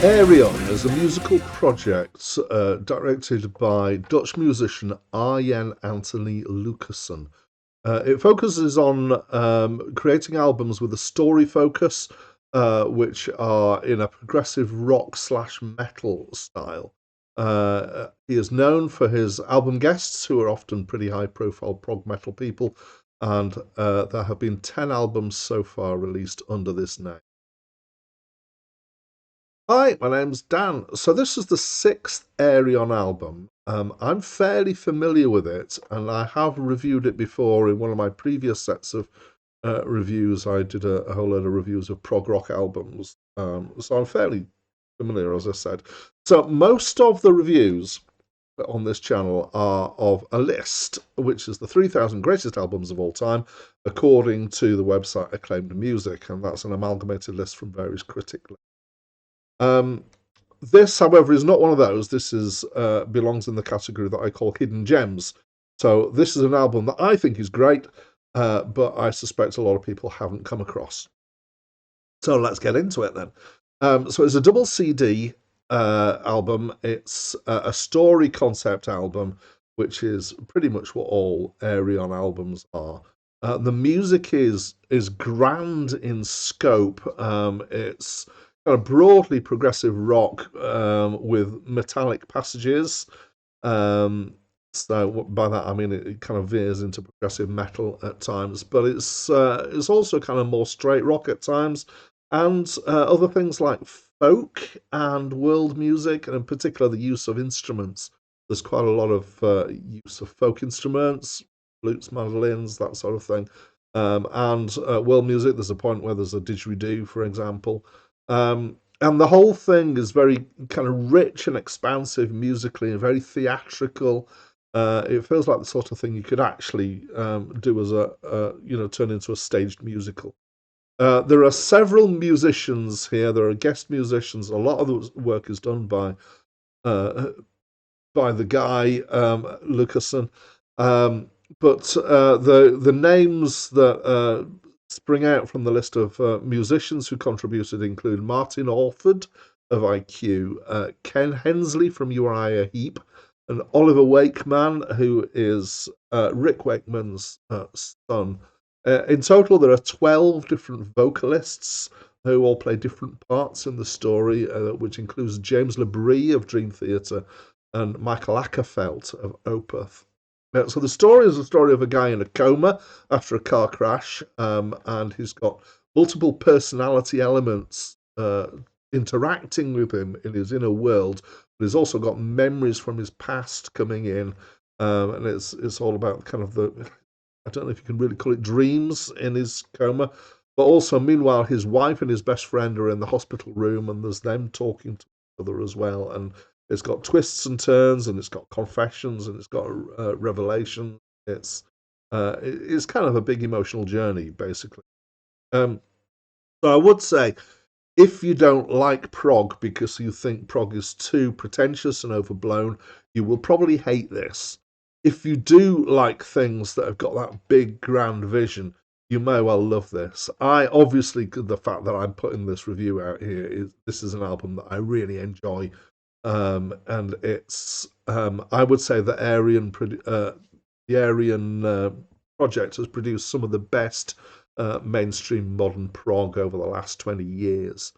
Ayreon is a musical project directed by Dutch musician Arjen Anthony Lucassen. It focuses on creating albums with a story focus, which are in a progressive rock slash metal style. He is known for his album guests, who are often pretty high profile prog metal people, and there have been 10 albums so far released under this name. Hi, my name's Dan. So this is the sixth Ayreon album. I'm fairly familiar with it, and I have reviewed it before in one of my previous sets of reviews. I did a whole load of reviews of prog rock albums, so I'm fairly familiar, as I said. So most of the reviews on this channel are of a list, which is the 3,000 greatest albums of all time, according to the website Acclaimed Music, and that's an amalgamated list from various critics. This, however, is not one of those. This is belongs in the category that I call hidden gems. So this is an album that I think is great, but I suspect a lot of people haven't come across. So let's get into it then. So it's a double CD album. It's a story concept album, which is pretty much what all Ayreon albums are. The music is grand in scope. It's kind of broadly progressive rock with metallic passages. So by that I mean it kind of veers into progressive metal at times, but it's also kind of more straight rock at times, and other things like folk and world music, and in particular the use of instruments. There's quite a lot of use of folk instruments, flutes, mandolins, that sort of thing, and world music. There's a point where there's a didgeridoo, for example. And the whole thing is very kind of rich and expansive musically and very theatrical. It feels like the sort of thing you could actually do as turn into a staged musical. There are several musicians here. There are guest musicians. A lot of the work is done by the guy Lucassen, but the names that spring out from the list of musicians who contributed include Martin Alford of IQ, Ken Hensley from Uriah Heep, and Oliver Wakeman, who is Rick Wakeman's son. In total, there are 12 different vocalists who all play different parts in the story, which includes James LeBrie of Dream Theater and Michael Ackerfeld of Opeth. So the story is a story of a guy in a coma after a car crash, and he's got multiple personality elements interacting with him in his inner world, but he's also got memories from his past coming in, and it's all about kind of I don't know if you can really call it dreams in his coma, but also meanwhile his wife and his best friend are in the hospital room, and there's them talking to each other as well, and it's got twists and turns, and it's got confessions, and it's got revelation. It's kind of a big emotional journey, basically. So I would say, if you don't like prog because you think prog is too pretentious and overblown, you will probably hate this. If you do like things that have got that big, grand vision, you may well love this. The fact that I'm putting this review out here this is an album that I really enjoy. And it's I would say that the Ayreon project has produced some of the best mainstream modern prog over the last 20 years.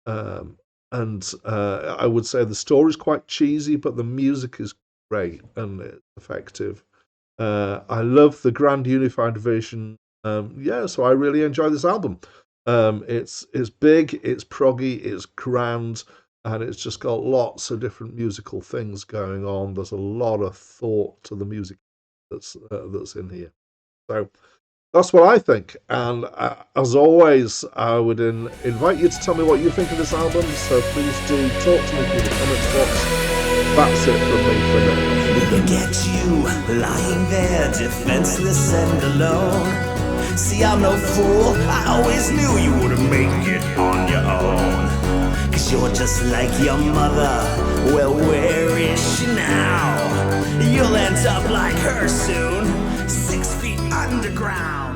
And I would say the story is quite cheesy, but the music is great and it's effective. I love the grand unified vision. So I really enjoy this album. It's big, it's proggy, it's grand, and it's just got lots of different musical things going on. There's a lot of thought to the music that's in here. So that's what I think. And as always, I would invite you to tell me what you think of this album. So please do talk to me through the comments box. That's it from me for now. Look at you, lying there, defenseless and alone. See, I'm no fool. I always knew you wouldn't make it on your own. 'Cause you're just like your mother. Well, where is she now? You'll end up like her soon, 6 feet underground.